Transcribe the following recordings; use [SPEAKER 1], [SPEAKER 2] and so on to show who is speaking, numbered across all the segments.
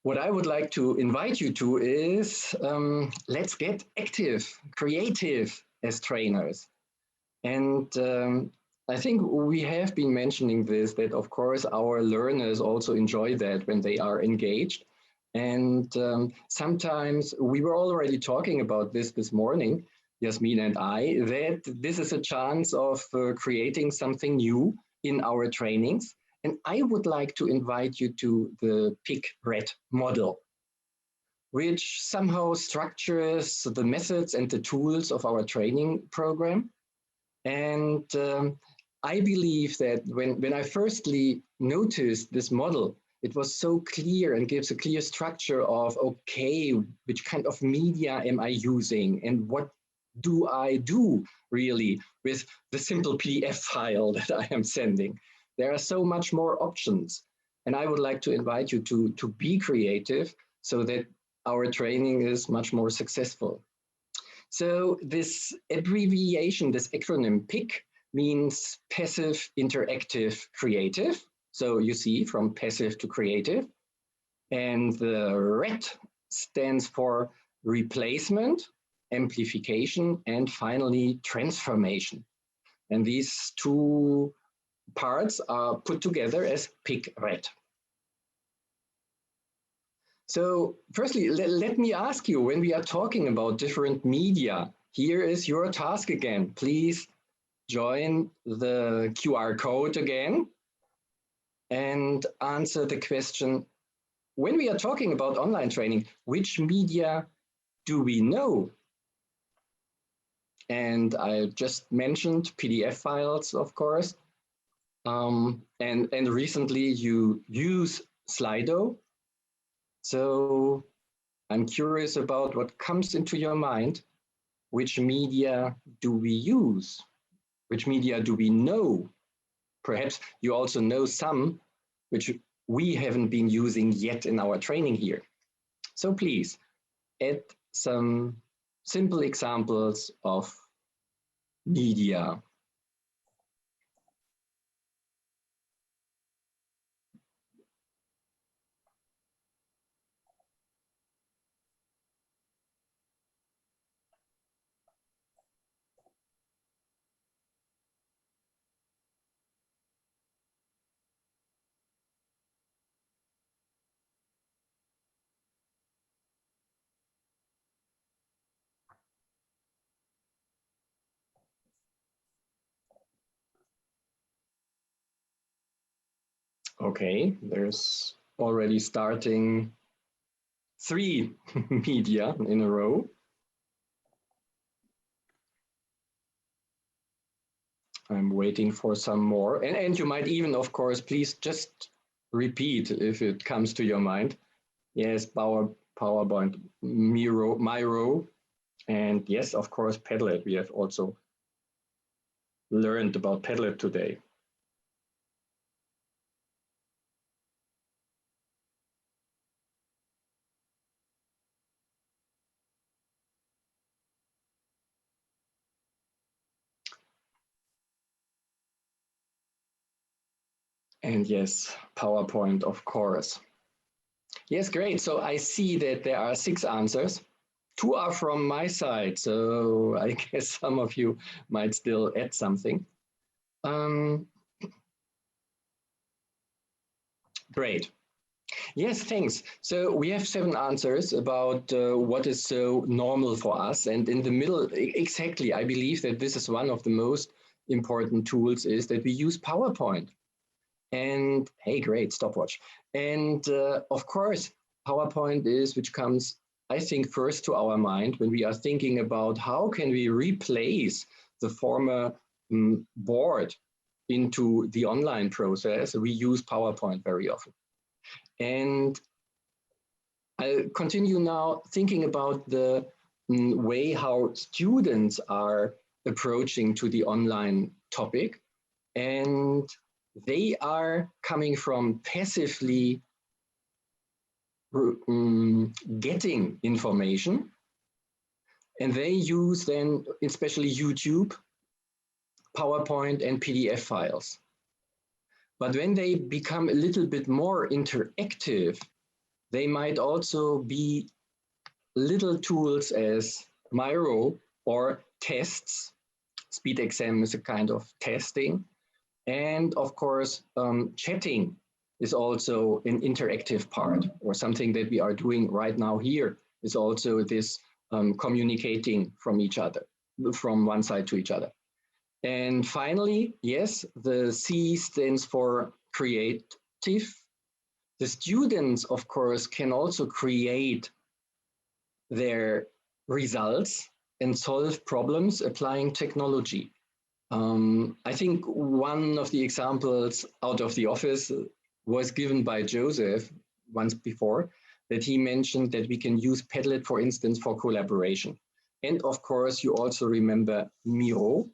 [SPEAKER 1] what I would like to invite you to is let's get active, creative as trainers. And I think we have been mentioning this, that of course our learners also enjoy that when they are engaged. And sometimes we were already talking about this morning, Yasmin and I, that this is a chance of creating something new in our trainings. And I would like to invite you to the PICRAT model, which somehow structures the methods and the tools of our training program. And I believe that when I firstly noticed this model, it was so clear and gives a clear structure of, okay, which kind of media am I using and what do I do really with the simple PDF file that I am sending? There are so much more options. And I would like to invite you to be creative so that our training is much more successful. So this abbreviation, this acronym PIC, means passive, interactive, creative. So you see, from passive to creative. And the RET stands for replacement, amplification, and finally transformation. And these two parts are put together as PICRAT. So firstly, let me ask you, when we are talking about different media, here is your task again. Please join the QR code again and answer the question, when we are talking about online training, which media do we know? And I just mentioned PDF files, of course. And recently you use Slido. So I'm curious about what comes into your mind. Which media do we use? Which media do we know? Perhaps you also know some which we haven't been using yet in our training here. So please add some simple examples of media. Okay, there's already starting 3 media in a row. I'm waiting for some more. And you might even, of course, please just repeat if it comes to your mind. Yes, PowerPoint, Miro, and yes, of course, Padlet. We have also learned about Padlet today. And yes, PowerPoint, of course. Yes, great. So I see that there are 6 answers. 2 are from my side, so I guess some of you might still add something. Great. Yes, thanks. So we have 7 answers about what is so normal for us. And in the middle, exactly, I believe that this is one of the most important tools, is that we use PowerPoint. And hey, great, stopwatch. And of course, PowerPoint is which comes, I think, first to our mind when we are thinking about how can we replace the former board into the online process. We use PowerPoint very often. And I'll continue now thinking about the way how students are approaching to the online topic. And they are coming from passively getting information, and they use then especially YouTube, PowerPoint, and PDF files. But when they become a little bit more interactive, They might also be little tools as Miro or tests. Speed exam is a kind of testing. And of course, chatting is also an interactive part, or something that we are doing right now here is also this communicating from each other, from one side to each other. And finally, yes, the C stands for creative. The students, of course, can also create their results and solve problems applying technology. I think one of the examples out of the office was given by Joseph once before, that he mentioned that we can use Padlet, for instance, for collaboration. And of course, you also remember Miro.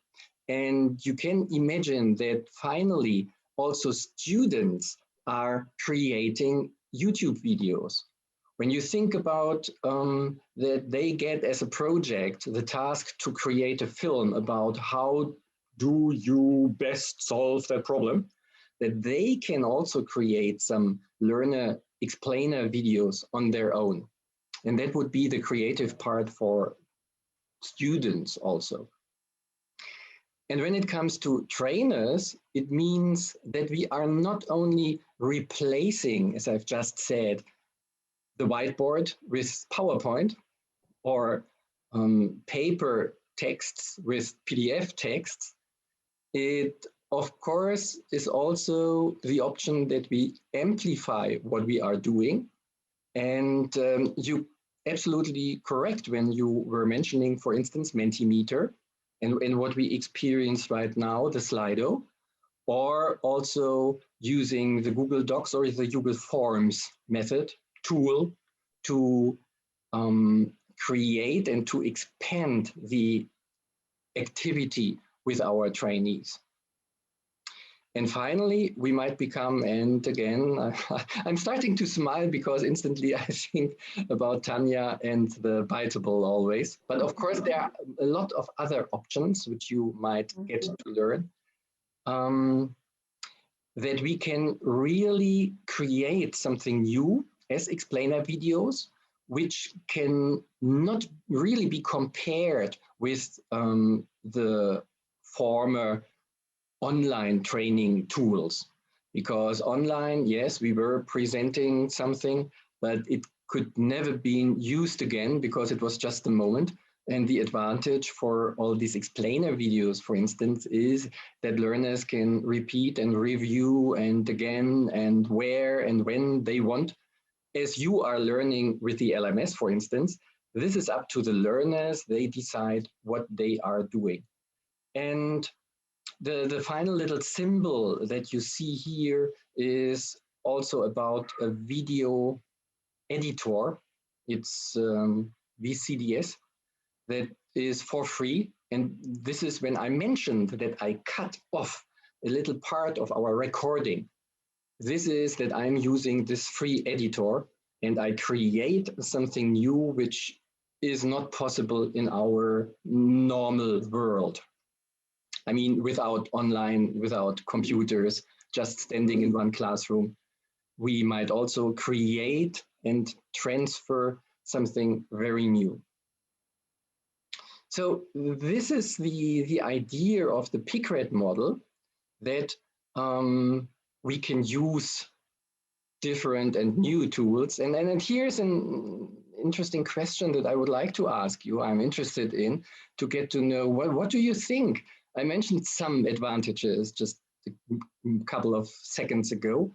[SPEAKER 1] And you can imagine that finally also students are creating YouTube videos. When you think about that they get as a project the task to create a film about how do you best solve that problem, that they can also create some learner explainer videos on their own. And that would be the creative part for students also. And when it comes to trainers, it means that we are not only replacing, as I've just said, the whiteboard with PowerPoint or paper texts with PDF texts. It, of course, is also the option that we amplify what we are doing. And you absolutely correct when you were mentioning, for instance, Mentimeter and what we experience right now, the Slido, or also using the Google Docs or the Google Forms method tool to create and to expand the activity with our trainees. And finally, we might become, and again, I'm starting to smile because instantly I think about Tanya and the Biteable always. But of course, there are a lot of other options which you might get to learn. That we can really create something new as explainer videos, which can not really be compared with the former online training tools. Because online, yes, we were presenting something, but it could never be used again because it was just a moment. And the advantage for all these explainer videos, for instance, is that learners can repeat and review and again and where and when they want. As you are learning with the LMS, for instance, this is up to the learners. They decide what they are doing. And the final little symbol that you see here is also about a video editor. It's VCDS that is for free. And this is when I mentioned that I cut off a little part of our recording. This is that I'm using this free editor and I create something new which is not possible in our normal world. I mean, without online, without computers, just standing in one classroom. We might also create and transfer something very new. So this is the idea of the PICRAT model, that we can use different and new tools. And here's an interesting question that I would like to ask you. I'm interested in to get to know what do you think? I mentioned some advantages just a couple of seconds ago.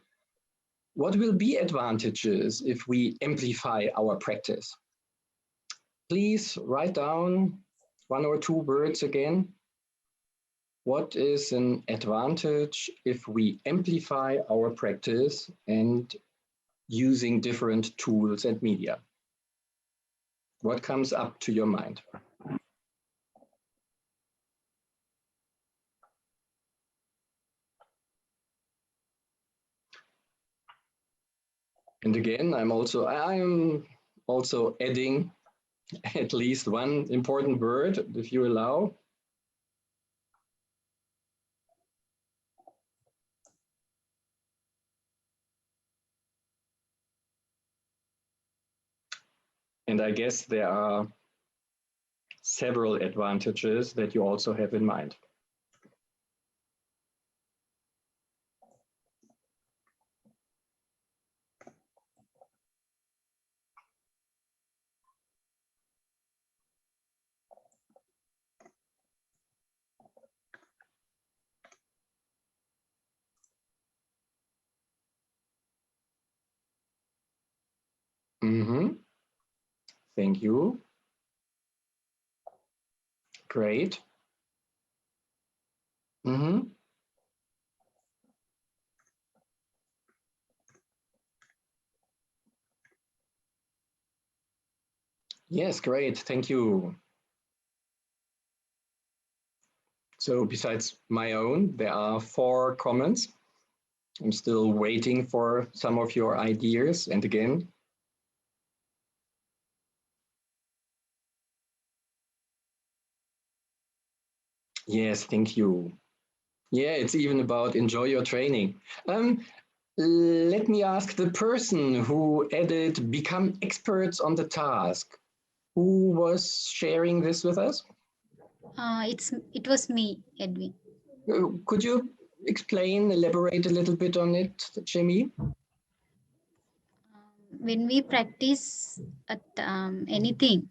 [SPEAKER 1] What will be advantages if we amplify our practice? Please write down one or two words again. What is an advantage if we amplify our practice and using different tools and media? What comes up to your mind? And again, I'm also adding at least one important word, if you allow. And I guess there are several advantages that you also have in mind. Mm-hmm. Thank you. Great. Mm-hmm. Yes, great. Thank you. So besides my own, there are 4 comments. I'm still waiting for some of your ideas. And again, yes, thank you. Yeah, it's even about enjoy your training. Let me ask the person who added become experts on the task. Who was sharing this with us?
[SPEAKER 2] It was me, Edwin.
[SPEAKER 1] Could you explain, elaborate a little bit on it, Jamie?
[SPEAKER 2] When we practice at anything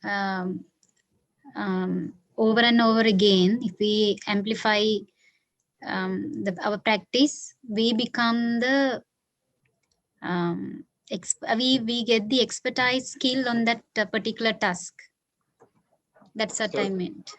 [SPEAKER 2] over and over again, if we amplify our practice, we become the we get the expertise skill on that particular task. That's what I meant.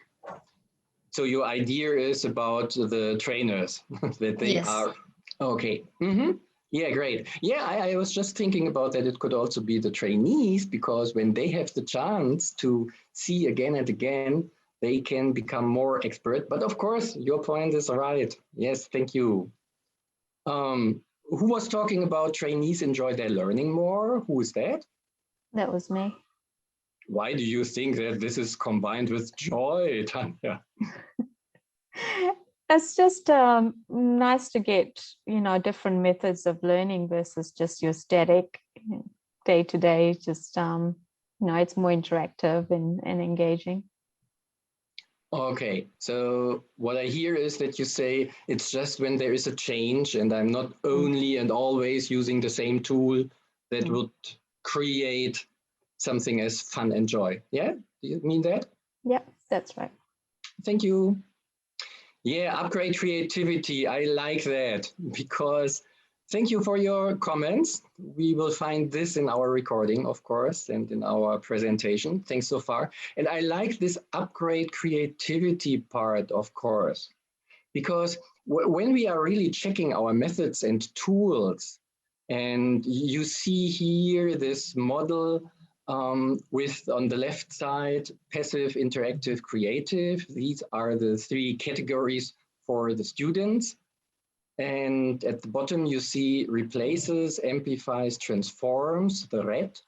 [SPEAKER 1] So your idea is about the trainers that they are. Okay. Mm-hmm. Yeah, great. Yeah, I was just thinking about that. It could also be the trainees, because when they have the chance to see again and again, they can become more expert. But of course, your point is right. Yes, thank you. Who was talking about trainees enjoy their learning more? Who is that?
[SPEAKER 3] That was me.
[SPEAKER 1] Why do you think that this is combined with joy, Tanya?
[SPEAKER 3] It's just nice to get, different methods of learning versus just your static day to day. Just, it's more interactive and engaging.
[SPEAKER 1] Okay, so what I hear is that you say it's just when there is a change and I'm not only and always using the same tool that would create something as fun and joy. Yeah, do you mean that?
[SPEAKER 3] Yeah, that's right.
[SPEAKER 1] Thank you. Yeah, upgrade creativity. I like that, because thank you for your comments. We will find this in our recording, of course, and in our presentation. Thanks so far. And I like this upgrade creativity part, of course, because when we are really checking our methods and tools, and you see here this model with, on the left side, passive, interactive, creative. These are the 3 categories for the students. And at the bottom, you see replaces, amplifies, transforms, the red,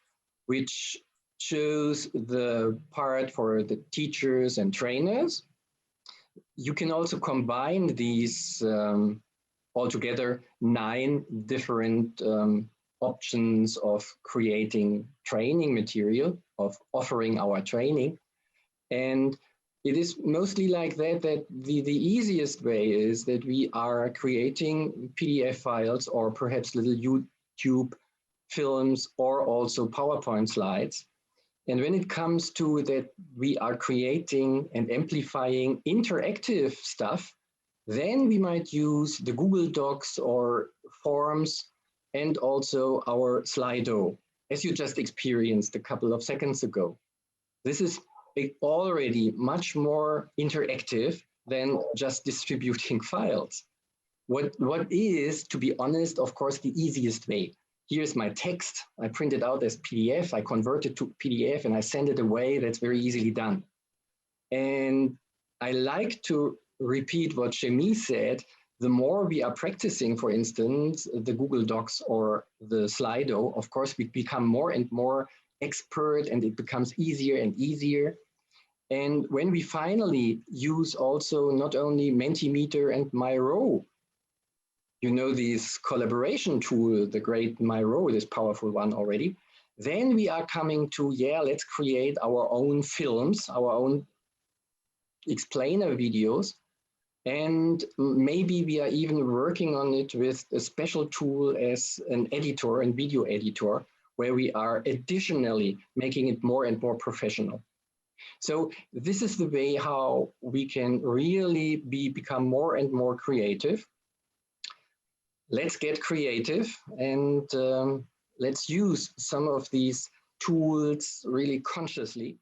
[SPEAKER 1] which shows the part for the teachers and trainers. You can also combine these altogether 9 different options of creating training material, of offering our training. And it is mostly like that, that the easiest way is that we are creating PDF files or perhaps little YouTube films or also PowerPoint slides. And when it comes to that, we are creating and amplifying interactive stuff, then we might use the Google Docs or Forms and also our Slido, as you just experienced a couple of seconds ago. This is already much more interactive than just distributing files. What is, to be honest, of course, the easiest way. Here's my text. I print it out as PDF. I convert it to PDF and I send it away. That's very easily done. And I like to repeat what Shemi said. The more we are practicing, for instance, the Google Docs or the Slido, of course, we become more and more expert and it becomes easier and easier. And when we finally use also not only Mentimeter and Miro, this collaboration tool, the great Miro, this powerful one already, Then we are coming to, yeah, let's create our own films, our own explainer videos. And maybe we are even working on it with a special tool as an editor and video editor, where we are additionally making it more and more professional. So this is the way how we can really become more and more creative. Let's get creative and let's use some of these tools really consciously.